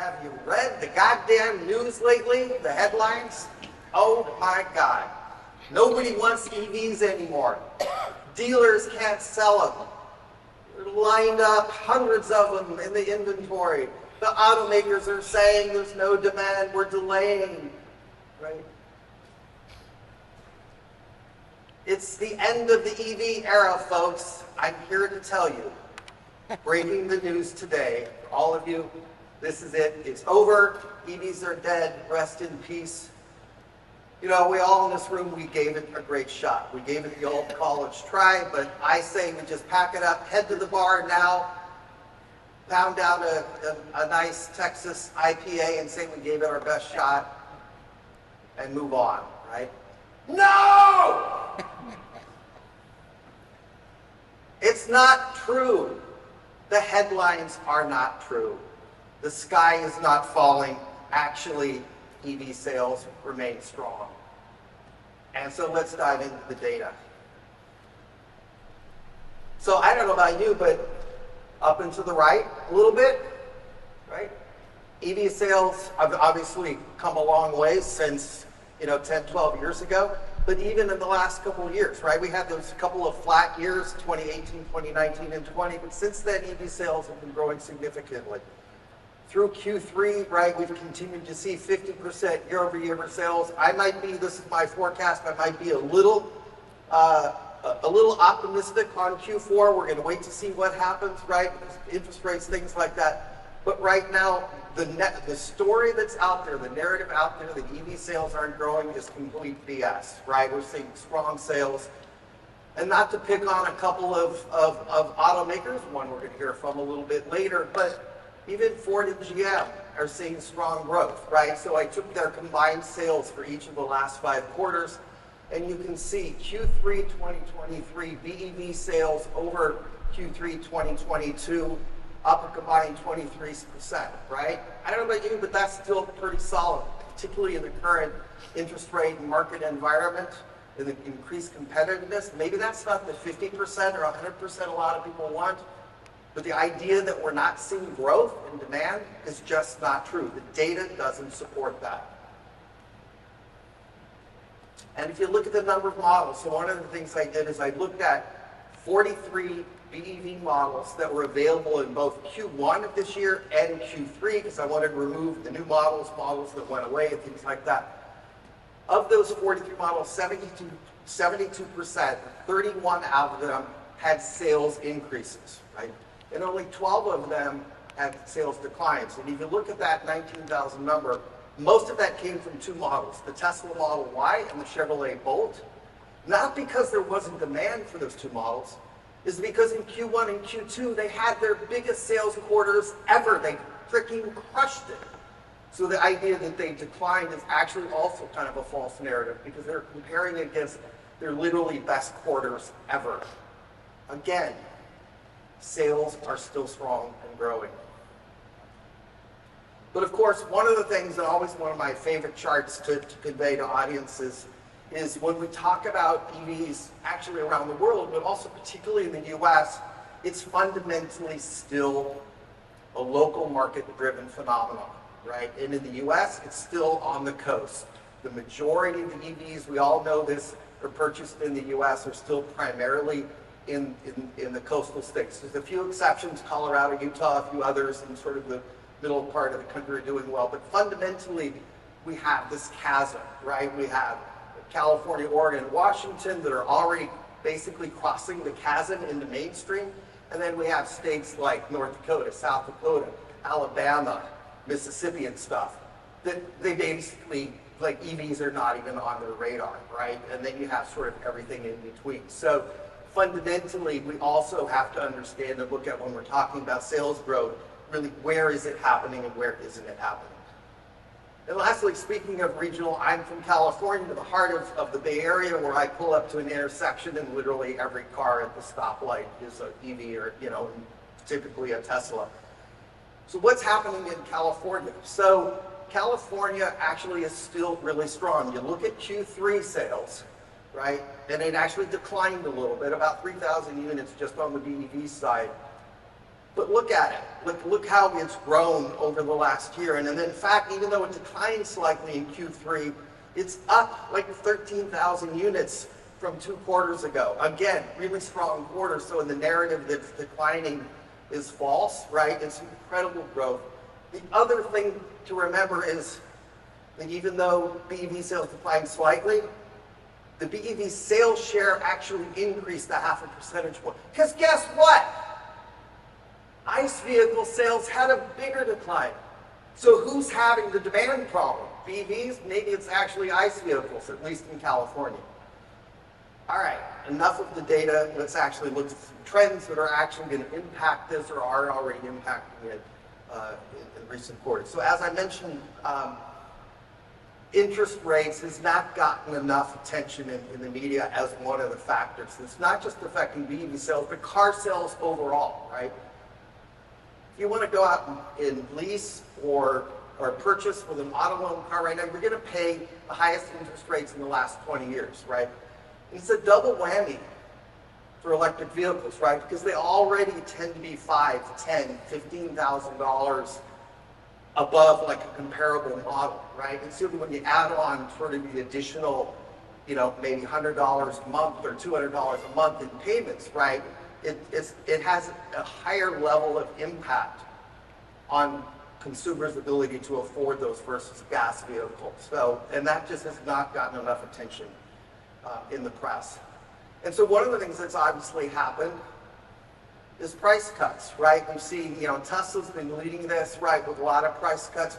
Have you read the goddamn news lately? The headlines? Oh my God. Nobody wants EVs anymore. Dealers can't sell them. They're lined up, hundreds of them in the inventory. The automakers are saying there's no demand, we're delaying, right? It's the end of the EV era, folks. I'm here to tell you. Breaking the news today, all of you, this is it. It's over. EVs are dead. Rest in peace. You know, we all in this room, we gave it a great shot. We gave it the old college try, but I say we just pack it up, head to the bar now, pound down a nice Texas IPA and say we gave it our best shot and move on, right? No! It's not true. The headlines are not true. The sky is not falling. Actually, EV sales remain strong. And so let's dive into the data. So I don't know about you, but up and to the right a little bit, right? EV sales have obviously come a long way since, 10, 12 years ago. But even in the last couple of years, right? We had those couple of flat years, 2018, 2019, and 20. But since then, EV sales have been growing significantly. Through Q3, right, we've continued to see 50% year-over-year sales. This is my forecast, I might be a little optimistic on Q4. We're going to wait to see what happens, right? Interest rates, things like that. But right now, the story that's out there, the narrative out there that EV sales aren't growing is complete BS, right? We're seeing strong sales. And not to pick on a couple of automakers, one we're going to hear from a little bit later, but even Ford and GM are seeing strong growth, right? So I took their combined sales for each of the last 5 quarters, and you can see Q3 2023 BEV sales over Q3 2022 up a combined 23%, right? I don't know about you, but that's still pretty solid, particularly in the current interest rate and market environment, and the increased competitiveness. Maybe that's not the 50% or 100% a lot of people want, but the idea that we're not seeing growth in demand is just not true. The data doesn't support that. And if you look at the number of models, so one of the things I did is I looked at 43 BEV models that were available in both Q1 of this year and Q3, because I wanted to remove the new models that went away, and things like that. Of those 43 models, 72%, 31 out of them had sales increases, right? And only 12 of them had sales declines. And if you look at that 19,000 number, most of that came from 2 models, the Tesla Model Y and the Chevrolet Bolt. Not because there wasn't demand for those 2 models, is because in Q1 and Q2, they had their biggest sales quarters ever. They freaking crushed it. So the idea that they declined is actually also kind of a false narrative, because they're comparing against their literally best quarters ever. Again, sales are still strong and growing. But of course, one of the things, and always one of my favorite charts to convey to audiences, is when we talk about EVs actually around the world, but also particularly in the US, it's fundamentally still a local market-driven phenomenon, right? And in the US, it's still on the coast. The majority of the EVs, we all know this, are purchased in the US are still primarily in the coastal states. There's a few exceptions, Colorado, Utah, a few others in sort of the middle part of the country are doing well. But fundamentally, we have this chasm, right? We have California, Oregon, and Washington that are already basically crossing the chasm into mainstream. And then we have states like North Dakota, South Dakota, Alabama, Mississippi and stuff that they basically, like, EVs are not even on their radar, right? And then you have sort of everything in between. So fundamentally, we also have to understand and look at when we're talking about sales growth, really where is it happening and where isn't it happening? And lastly, speaking of regional, I'm from California, the heart of the Bay Area, where I pull up to an intersection and literally every car at the stoplight is an EV or, typically a Tesla. So what's happening in California? So California actually is still really strong. You look at Q3 sales, right? And it actually declined a little bit, about 3,000 units just on the BEV side. But look at it. Look how it's grown over the last year. And then in fact, even though it declined slightly in Q3, it's up like 13,000 units from 2 quarters ago. Again, really strong quarter. So in the narrative that's declining is false, right? It's incredible growth. The other thing to remember is that even though BEV sales declined slightly, the BEV sales share actually increased a 0.5 percentage point. Because guess what? ICE vehicle sales had a bigger decline. So who's having the demand problem? BEVs? Maybe it's actually ICE vehicles, at least in California. All right, enough of the data. Let's actually look at some trends that are actually going to impact this or are already impacting it in recent quarters. So as I mentioned, interest rates has not gotten enough attention in the media as one of the factors. It's not just affecting BEV sales, but car sales overall, right? If you want to go out and lease or purchase with an auto loan car right now, you're going to pay the highest interest rates in the last 20 years, right? It's a double whammy for electric vehicles, right? Because they already tend to be $5,000, $10,000, $15,000 above like a comparable model, right? And so when you add on sort of the additional, maybe $100 a month or $200 a month in payments, right? It has a higher level of impact on consumers' ability to afford those versus gas vehicles. So, and that just has not gotten enough attention in the press. And so one of the things that's obviously happened is price cuts, right? We've seen, Tesla's been leading this, right, with a lot of price cuts,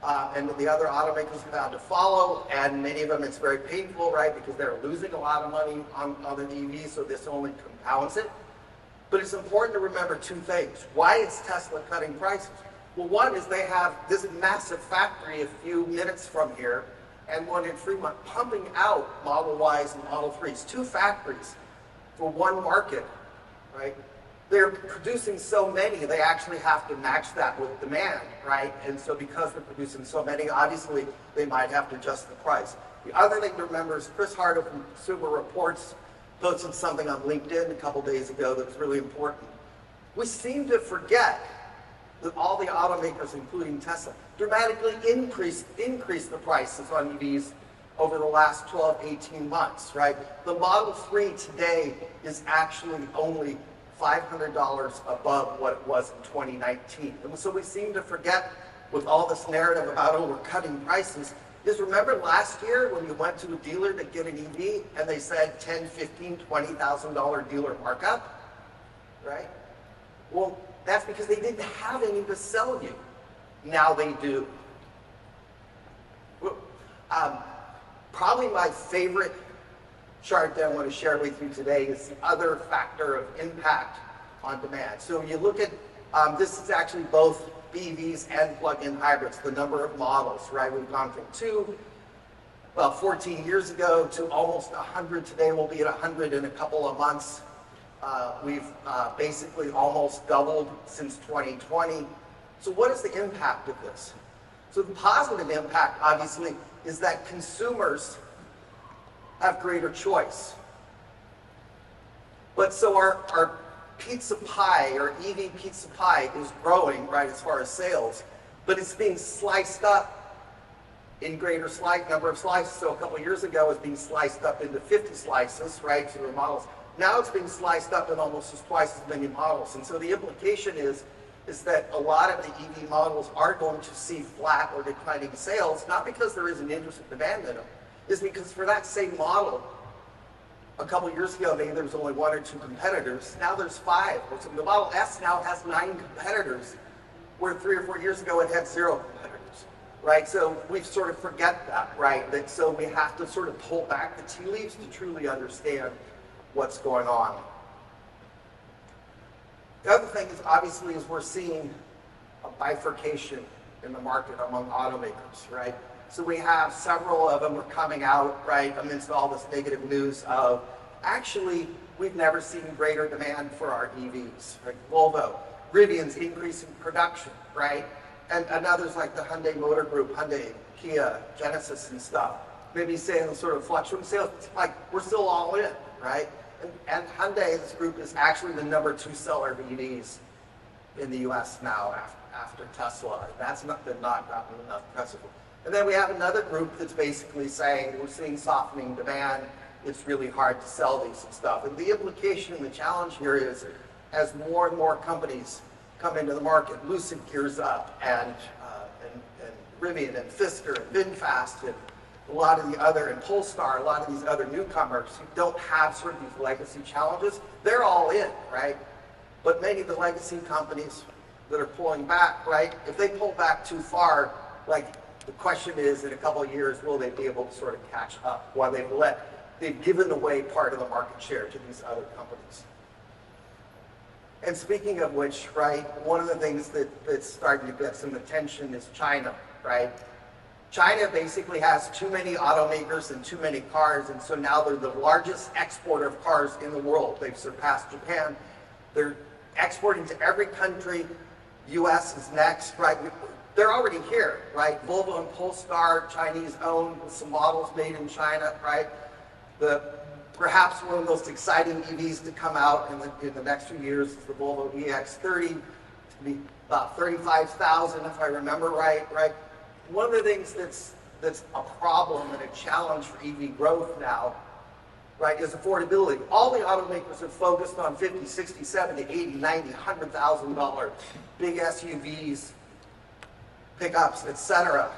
and the other automakers have had to follow, and many of them it's very painful, right, because they're losing a lot of money on the EVs, so this only compounds it. But it's important to remember 2 things. Why is Tesla cutting prices? Well, one is they have this massive factory a few minutes from here, and one in Fremont, pumping out Model Ys and Model 3s, 2 factories for one market, right? They're producing so many, they actually have to match that with demand, right? And so because they're producing so many, obviously they might have to adjust the price. The other thing to remember is Chris Harder from Consumer Reports posted something on LinkedIn a couple days ago that's really important. We seem to forget that all the automakers, including Tesla, dramatically increased the prices on EVs over the last 12, 18 months, right? The Model 3 today is actually only $500 above what it was in 2019. And so we seem to forget with all this narrative about, we're cutting prices, is remember last year when you went to a dealer to get an EV and they said $10,000, $15,000, $20,000 dealer markup, right? Well, that's because they didn't have any to sell you. Now they do. Probably my favorite chart that I want to share with you today is the other factor of impact on demand. So you look at, this is actually both BEVs and plug-in hybrids, the number of models, right? We've gone from 14 years ago to almost 100 today. We'll be at 100 in a couple of months. We've basically almost doubled since 2020. So what is the impact of this? So the positive impact, obviously, is that consumers have greater choice. But so our pizza pie, or EV pizza pie, is growing, right, as far as sales, but it's being sliced up in greater number of slices. So a couple of years ago, it was being sliced up into 50 slices, right, so the models. Now it's being sliced up in almost twice as many models. And so the implication is that a lot of the EV models are going to see flat or declining sales, not because there isn't interest and demand in them, is because for that same model, a couple of years ago, maybe there was only 1 or 2 competitors. Now there's 5. So the Model S now has 9 competitors, where 3 or 4 years ago it had 0 competitors, right? So we sort of forget that, right? So we have to sort of pull back the tea leaves to truly understand what's going on. The other thing is, obviously, is we're seeing a bifurcation in the market among automakers, right? So we have several of them are coming out, right, amidst all this negative news of, actually, we've never seen greater demand for our EVs, right? Volvo, Rivian's increasing production, right? And others like the Hyundai Motor Group, Hyundai, Kia, Genesis and stuff, maybe saying sort of fluctuating sales, like we're still all in, right? And Hyundai, this group, is actually the #2 seller of EVs in the US now after Tesla. And that's not gotten enough press. And then we have another group that's basically saying we're seeing softening demand. It's really hard to sell these and stuff. And the implication and the challenge here is as more and more companies come into the market, Lucid gears up, and Rivian and Fisker and VinFast and a lot of the other, and Polestar, a lot of these other newcomers who don't have sort of these legacy challenges, they're all in, right? But many of the legacy companies that are pulling back, right, if they pull back too far, like the question is, in a couple of years, will they be able to sort of catch up while they've given away part of the market share to these other companies? And speaking of which, right, one of the things that's starting to get some attention is China, right? China basically has too many automakers and too many cars, and so now they're the largest exporter of cars in the world. They've surpassed Japan. They're exporting to every country. US is next, right? They're already here, right? Volvo and Polestar, Chinese owned, with some models made in China, right? Perhaps one of the most exciting EVs to come out in the next few years is the Volvo EX30. It's going to be about 35,000 if I remember right? One of the things that's a problem and a challenge for EV growth now, right, is affordability. All the automakers are focused on 50, 60, 70, 80, 90, $100,000 big SUVs, pickups, etc.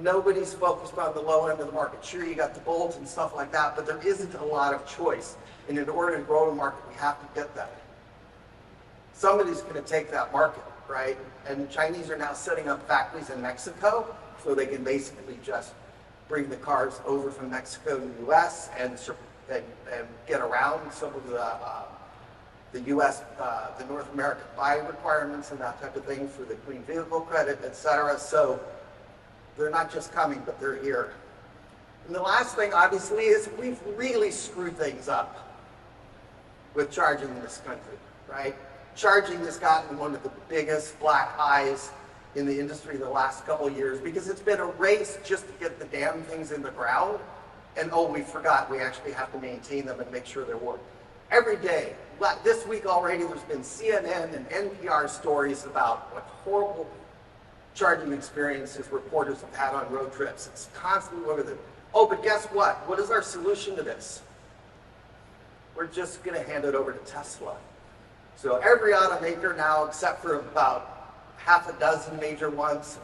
Nobody's focused on the low end of the market. Sure, you got the Bolt and stuff like that, but there isn't a lot of choice. And in order to grow the market, we have to get that. Somebody's going to take that market, right? And the Chinese are now setting up factories in Mexico, so they can basically just bring the cars over from Mexico to the US and get around some of the US, the North American buy requirements and that type of thing for the clean vehicle credit, etc. So they're not just coming, but they're here. And the last thing, obviously, is we've really screwed things up with charging in this country, right? Charging has gotten one of the biggest black eyes in the industry the last couple of years because it's been a race just to get the damn things in the ground. And oh, we forgot we actually have to maintain them and make sure they're working. Every day, this week already, there's been CNN and NPR stories about what horrible charging experiences reporters have had on road trips. It's constantly one of them. Oh, but guess what? What is our solution to this? We're just going to hand it over to Tesla. So every automaker now, except for about half a dozen major ones,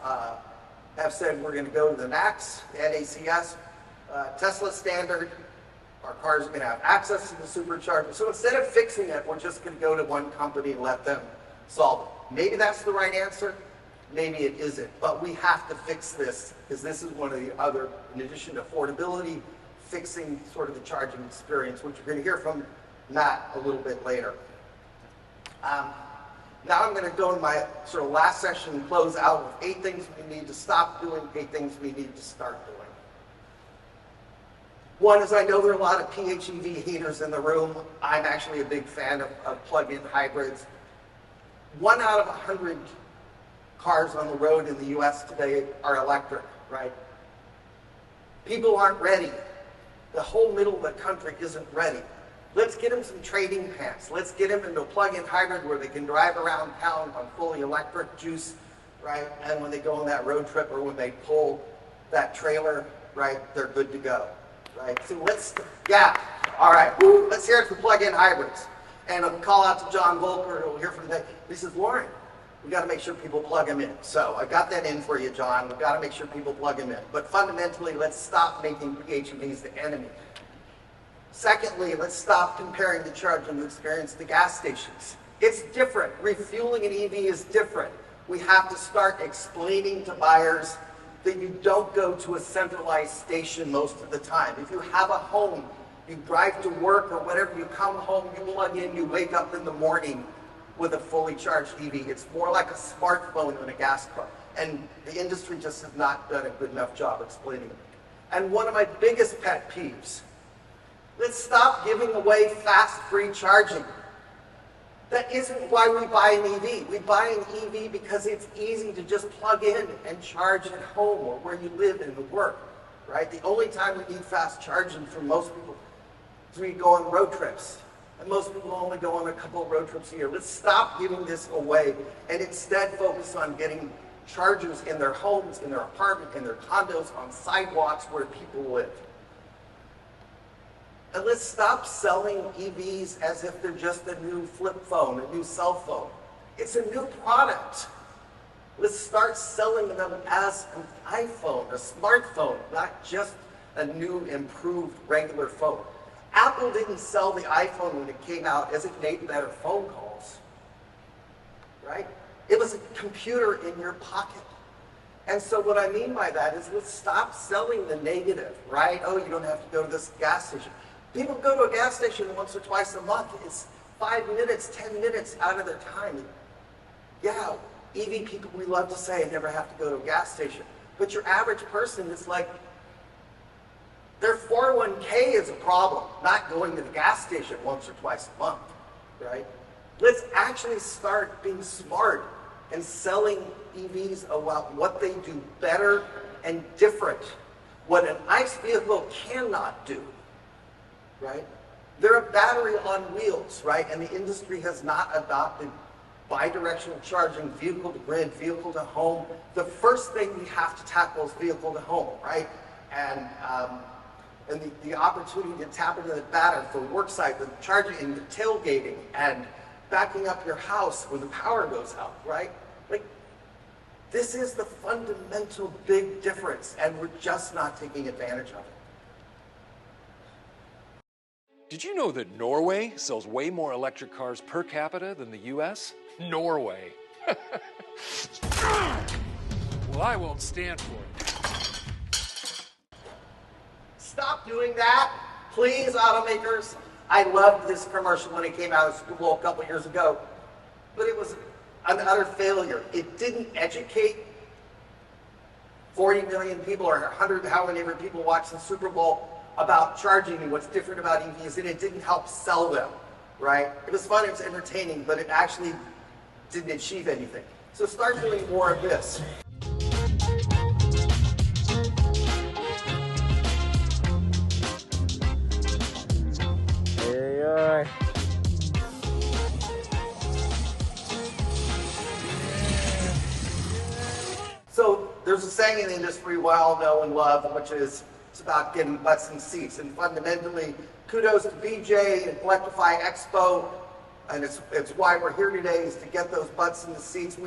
have said we're going to go to the NACS, NACS, Tesla standard. Our cars are going to have access to the supercharger. So instead of fixing it, we're just going to go to one company and let them solve it. Maybe that's the right answer. Maybe it isn't. But we have to fix this because this is one of the other, in addition to affordability, fixing sort of the charging experience, which you're going to hear from Matt a little bit later. Now I'm going to go in my sort of last session and close out with 8 things we need to stop doing, 8 things we need to start doing. One is, I know there are a lot of PHEV haters in the room. I'm actually a big fan of plug-in hybrids. 1 out of 100 cars on the road in the US today are electric, right? People aren't ready. The whole middle of the country isn't ready. Let's get them some trading pants. Let's get them into a plug-in hybrid where they can drive around town on fully electric juice, right? And when they go on that road trip or when they pull that trailer, right, they're good to go, right? So all right, let's hear it for plug-in hybrids. And I'll call out to John Volker, who we'll hear from today. He says, Loren, we got to make sure people plug them in. So I got that in for you, John. We've got to make sure people plug them in. But fundamentally, let's stop making PHEVs the enemy. Secondly, let's stop comparing the charging experience to gas stations. It's different. Refueling an EV is different. We have to start explaining to buyers that you don't go to a centralized station most of the time. If you have a home, you drive to work or whatever, you come home, you plug in, you wake up in the morning with a fully charged EV. It's more like a smartphone than a gas car. And the industry just has not done a good enough job explaining it. And one of my biggest pet peeves, let's stop giving away fast, free charging. That isn't why we buy an EV. We buy an EV because it's easy to just plug in and charge at home or where you live and work, right? The only time we need fast charging for most people is when we go on road trips. and most people only go on a couple of road trips a year. Let's stop giving this away and instead focus on getting chargers in their homes, in their apartment, in their condos, on sidewalks where people live. And let's stop selling EVs as if they're just a new flip phone, a new cell phone. It's a new product. Let's start selling them as an iPhone, a smartphone, not just a new, improved, regular phone. Apple didn't sell the iPhone when it came out as it made better phone calls, right? It was a computer in your pocket. And so what I mean by that is let's stop selling the negative, right? Oh, you don't have to go to this gas station. People go to a gas station once or twice a month. It's 5 minutes, 10 minutes out of their time. Yeah, EV people, we love to say, never have to go to a gas station. But your average person is like, their 401k is a problem, not going to the gas station once or twice a month, right? Let's actually start being smart and selling EVs about what they do better and different, what an ICE vehicle cannot do, right? They're a battery on wheels, right? And the industry has not adopted bidirectional charging, vehicle to grid, vehicle to home. The first thing we have to tackle is vehicle to home, right? And the opportunity to tap into the battery for worksite, the charging and the tailgating, and backing up your house when the power goes out, right? Like, this is the fundamental big difference, and we're just not taking advantage of it. Did you know that Norway sells way more electric cars per capita than the US? Norway. Well, I won't stand for it. Stop doing that, please, automakers. I loved this commercial when it came out at Super Bowl a couple years ago, but it was an utter failure. It didn't educate 40 million people or 100, how many people watch the Super Bowl about charging and what's different about EVs, and it didn't help sell them, right? It was fun, it was entertaining, but it actually didn't achieve anything. So start doing more of this. There you are. So there's a saying in the industry we all know and love, which is it's about getting butts in seats. And fundamentally, kudos to BJ and Electrify Expo, and it's why we're here today, is to get those butts in the seats.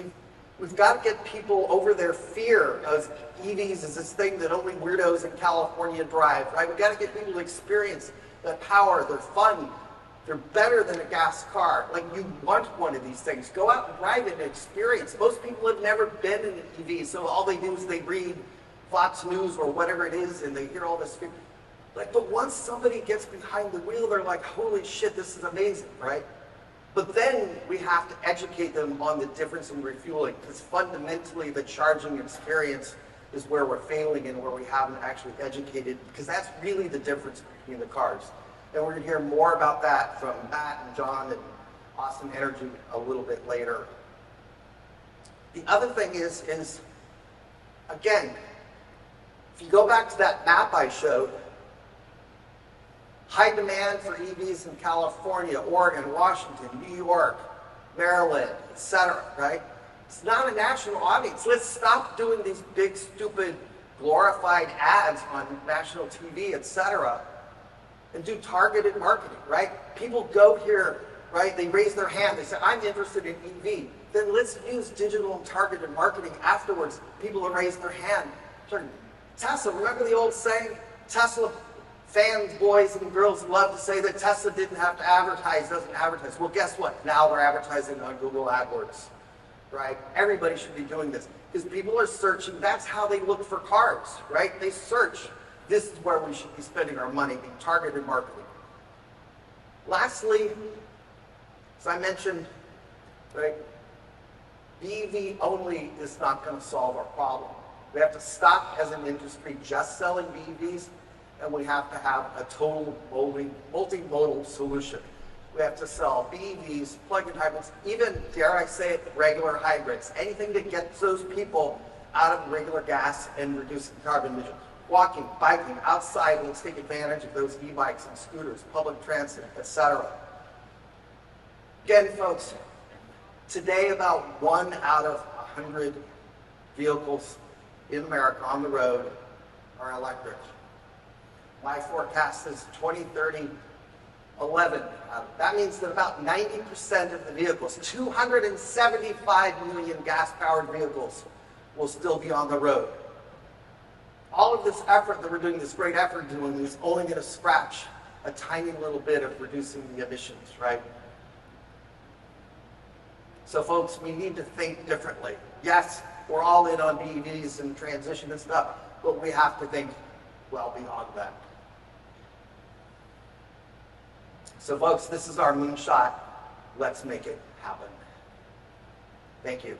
We've got to get people over their fear of EVs as this thing that only weirdos in California drive, right? We've got to get people to experience that power. They're fun. They're better than a gas car. Like, you want one of these things. Go out and drive it and experience. Most people have never been in an EV, so all they do is they read Fox News or whatever it is, and they hear all this. Like, but once somebody gets behind the wheel, they're like, holy shit, this is amazing, right? But then we have to educate them on the difference in refueling, because fundamentally the charging experience is where we're failing and where we haven't actually educated, because that's really the difference between the cars. And we're going to hear more about that from Matt and John and Austin Energy a little bit later. The other thing is again, if you go back to that map I showed, high demand for EVs in California, Oregon, Washington, New York, Maryland, etc., right? It's not a national audience. Let's stop doing these big, stupid, glorified ads on national TV, etc., and do targeted marketing, right? People go here, right? They raise their hand. They say, I'm interested in EV. Then let's use digital and targeted marketing afterwards. People will raise their hand. Tesla, remember the old saying? Tesla fans, boys and girls, love to say that Tesla didn't have to advertise, doesn't advertise. Well, guess what? Now they're advertising on Google AdWords, right? Everybody should be doing this because people are searching. That's how they look for cars, right? They search. This is where we should be spending our money, being targeted marketing. Lastly, as I mentioned, right, BEV only is not going to solve our problem. We have to stop as an industry just selling BEVs, and we have to have a total multimodal solution. We have to sell BEVs, plug-in hybrids, even, dare I say it, regular hybrids, anything that gets those people out of regular gas and reducing carbon emissions. Walking, biking, outside, let's take advantage of those e-bikes and scooters, public transit, etc. Again, folks, today about 1 out of 100 vehicles in America on the road are electric. My forecast is 2030, 11. That means that about 90% of the vehicles, 275 million gas-powered vehicles, will still be on the road. All of this effort that we're doing, this great effort doing, is only going to scratch a tiny little bit of reducing the emissions, right? So folks, we need to think differently. Yes, we're all in on BEVs and transition and stuff, but we have to think well beyond that. So folks, this is our moonshot. Let's make it happen. Thank you.